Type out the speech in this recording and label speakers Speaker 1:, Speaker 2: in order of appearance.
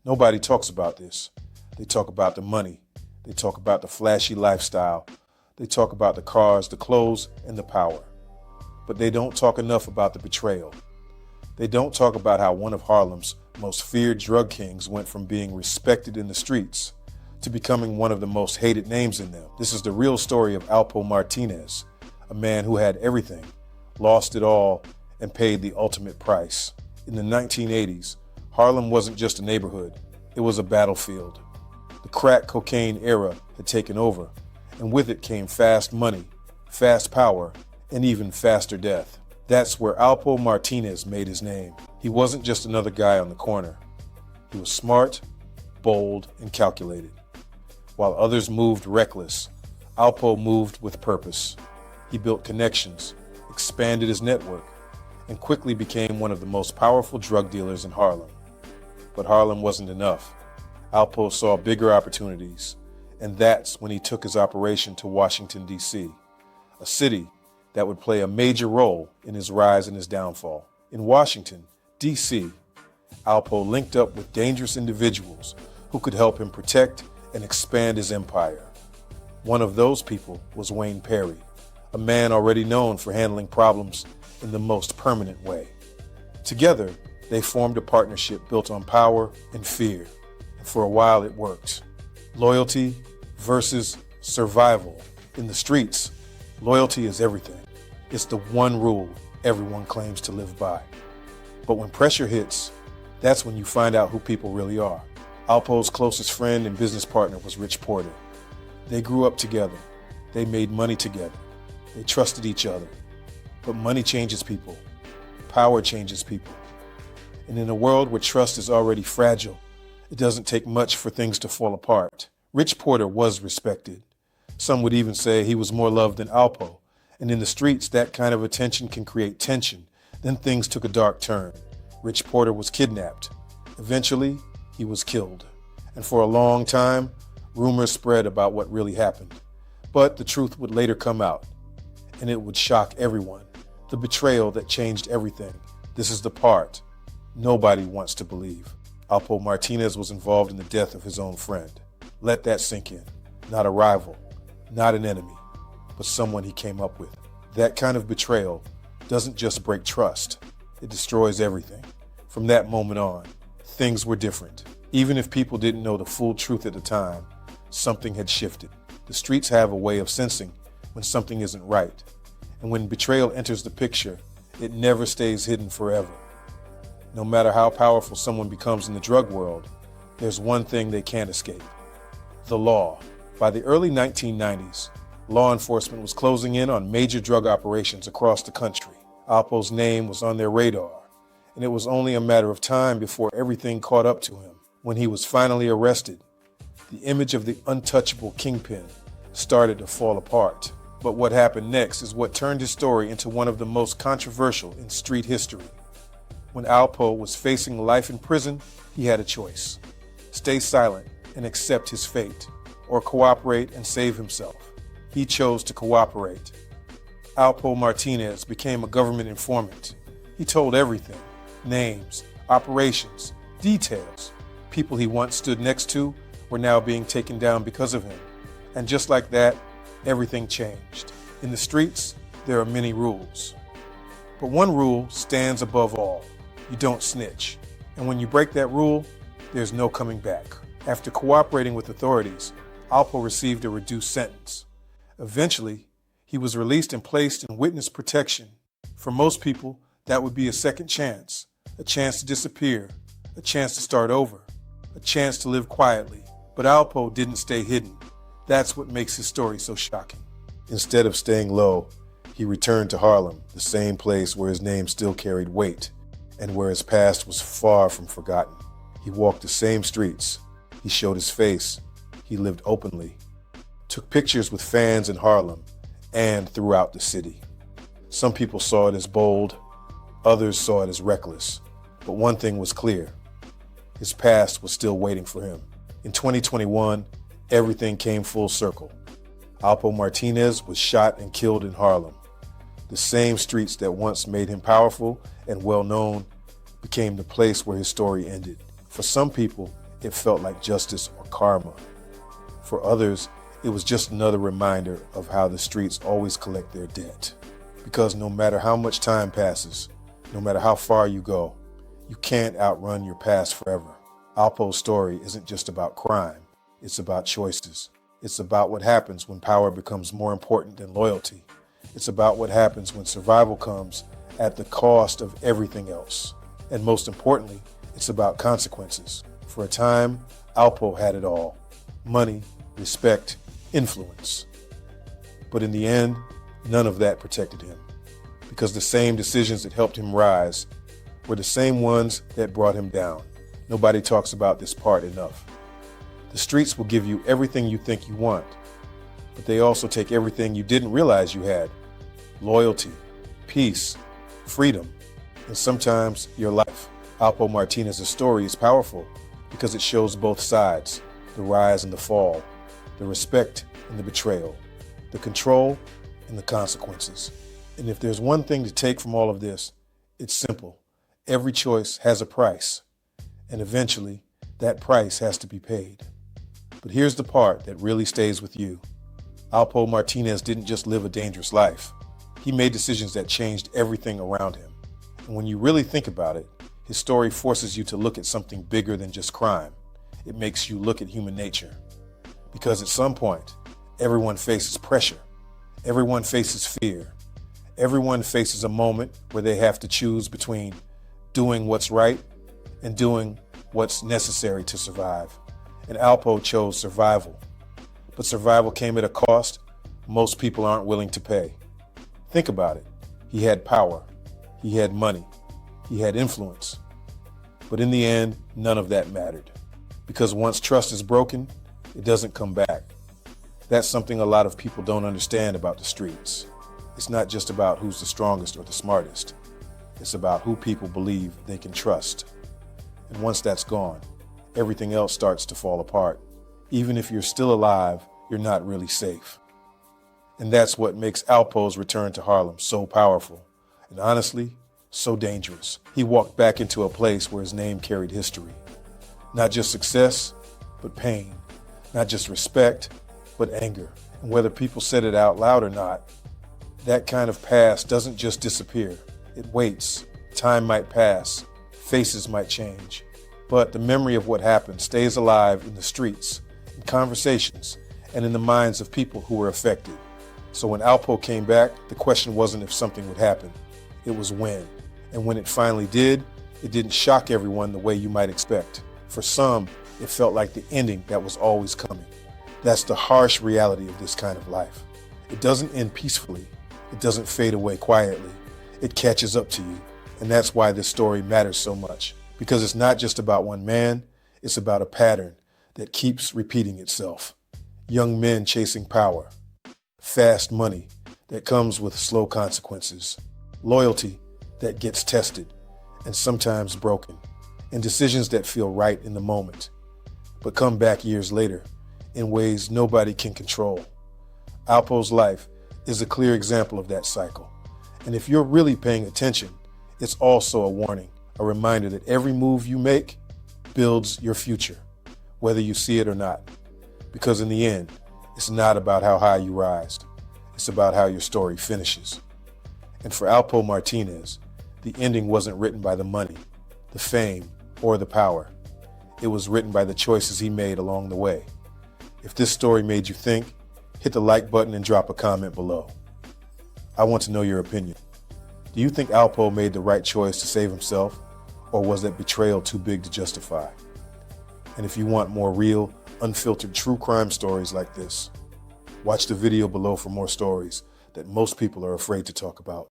Speaker 1: Nobody talks about this. They talk about the money. They talk about the flashy lifestyle. They talk about the cars, the clothes, and the power. But they don't talk enough about the betrayal. They don't talk about how one of Harlem's most feared drug kings went from being respected in the streets to becoming one of the most hated names in them. This is the real story of Alpo Martinez, a man who had everything, lost it all, and paid the ultimate price. In the 1980s, Harlem wasn't just a neighborhood, it was a battlefield. The crack cocaine era had taken over, and with it came fast money, fast power, and even faster death. That's where Alpo Martinez made his name. He wasn't just another guy on the corner. He was smart, bold, and calculated. While others moved reckless, Alpo moved with purpose. He built connections, expanded his network, and quickly became one of the most powerful drug dealers in Harlem. But Harlem wasn't enough. Alpo saw bigger opportunities, and that's when he took his operation to Washington, D.C., a city that would play a major role in his rise and his downfall. In Washington, D.C., Alpo linked up with dangerous individuals who could help him protect and expand his empire. One of those people was Wayne Perry, a man already known for handling problems in the most permanent way. Together, they formed a partnership built on power and fear, and for a while it worked. Loyalty versus survival. In the streets, loyalty is everything. It's the one rule everyone claims to live by. But when pressure hits, that's when you find out who people really are. Alpo's closest friend and business partner was Rich Porter. They grew up together. They made money together. They trusted each other. But money changes people. Power changes people. And in a world where trust is already fragile, it doesn't take much for things to fall apart. Rich Porter was respected. Some would even say he was more loved than Alpo. And in the streets, that kind of attention can create tension. Then things took a dark turn. Rich Porter was kidnapped. Eventually, he was killed. And for a long time, rumors spread about what really happened. But the truth would later come out, and it would shock everyone. The betrayal that changed everything. This is the part nobody wants to believe. Alpo Martinez was involved in the death of his own friend. Let that sink in. Not a rival, not an enemy, but someone he came up with. That kind of betrayal doesn't just break trust, it destroys everything. From that moment on, things were different. Even if people didn't know the full truth at the time, something had shifted. The streets have a way of sensing when something isn't right. And when betrayal enters the picture, it never stays hidden forever. No matter how powerful someone becomes in the drug world, there's one thing they can't escape: the law. By the early 1990s, law enforcement was closing in on major drug operations across the country. Alpo's name was on their radar, and it was only a matter of time before everything caught up to him. When he was finally arrested, the image of the untouchable Kingpin started to fall apart. But what happened next is what turned his story into one of the most controversial in street history. When Alpo was facing life in prison, he had a choice: stay silent and accept his fate, or cooperate and save himself. He chose to cooperate. Alpo Martinez became a government informant. He told everything: names, operations, details. People he once stood next to were now being taken down because of him. And just like that, everything changed. In the streets, there are many rules. But one rule stands above all: you don't snitch. And when you break that rule, there's no coming back. After cooperating with authorities, Alpo received a reduced sentence. Eventually, he was released and placed in witness protection. For most people, that would be a second chance, a chance to disappear, a chance to start over, a chance to live quietly. But Alpo didn't stay hidden. That's what makes his story so shocking. Instead of staying low, he returned to Harlem, the same place where his name still carried weight and where his past was far from forgotten. He walked the same streets. He showed his face. He lived openly, took pictures with fans in Harlem and throughout the city. Some people saw it as bold, others saw it as reckless. But one thing was clear: his past was still waiting for him. In 2021, everything came full circle. Alpo Martinez was shot and killed in Harlem. The same streets that once made him powerful and well-known became the place where his story ended. For some people, it felt like justice or karma. For others, it was just another reminder of how the streets always collect their debt. Because no matter how much time passes, no matter how far you go, you can't outrun your past forever. Alpo's story isn't just about crime, it's about choices. It's about what happens when power becomes more important than loyalty. It's about what happens when survival comes at the cost of everything else. And most importantly, it's about consequences. For a time, Alpo had it all: money, respect, influence. But in the end, none of that protected him, because the same decisions that helped him rise were the same ones that brought him down. Nobody talks about this part enough. The streets will give you everything you think you want, but they also take everything you didn't realize you had: loyalty, peace, freedom, and sometimes your life. Alpo Martinez's story is powerful because it shows both sides: the rise and the fall, the respect and the betrayal, the control and the consequences. And if there's one thing to take from all of this, it's simple. Every choice has a price, and eventually that price has to be paid. But here's the part that really stays with you. Alpo Martinez didn't just live a dangerous life. He made decisions that changed everything around him. And when you really think about it, his story forces you to look at something bigger than just crime. It makes you look at human nature. Because at some point, everyone faces pressure. Everyone faces fear. Everyone faces a moment where they have to choose between doing what's right and doing what's necessary to survive. And Alpo chose survival. But survival came at a cost most people aren't willing to pay. Think about it. He had power. He had money. He had influence. But in the end, none of that mattered. Because once trust is broken, it doesn't come back. That's something a lot of people don't understand about the streets. It's not just about who's the strongest or the smartest. It's about who people believe they can trust. And once that's gone, everything else starts to fall apart. Even if you're still alive, you're not really safe. And that's what makes Alpo's return to Harlem so powerful, and honestly, so dangerous. He walked back into a place where his name carried history. Not just success, but pain. Not just respect, but anger. And whether people said it out loud or not, that kind of past doesn't just disappear. It waits. Time might pass. Faces might change. But the memory of what happened stays alive in the streets, in conversations, and in the minds of people who were affected. So when Alpo came back, the question wasn't if something would happen. It was when. And when it finally did, it didn't shock everyone the way you might expect. For some, it felt like the ending that was always coming. That's the harsh reality of this kind of life. It doesn't end peacefully. It doesn't fade away quietly. It catches up to you. And that's why this story matters so much. Because it's not just about one man, it's about a pattern that keeps repeating itself. Young men chasing power, fast money that comes with slow consequences, loyalty that gets tested and sometimes broken, and decisions that feel right in the moment, but come back years later in ways nobody can control. Alpo's life is a clear example of that cycle. And if you're really paying attention, it's also a warning, a reminder that every move you make builds your future, whether you see it or not. Because in the end, it's not about how high you rise. It's about how your story finishes. And for Alpo Martinez, the ending wasn't written by the money, the fame, or the power. It was written by the choices he made along the way. If this story made you think, hit the like button and drop a comment below. I want to know your opinion. Do you think Alpo made the right choice to save himself, or was that betrayal too big to justify? And if you want more real, unfiltered true crime stories like this, watch the video below for more stories that most people are afraid to talk about.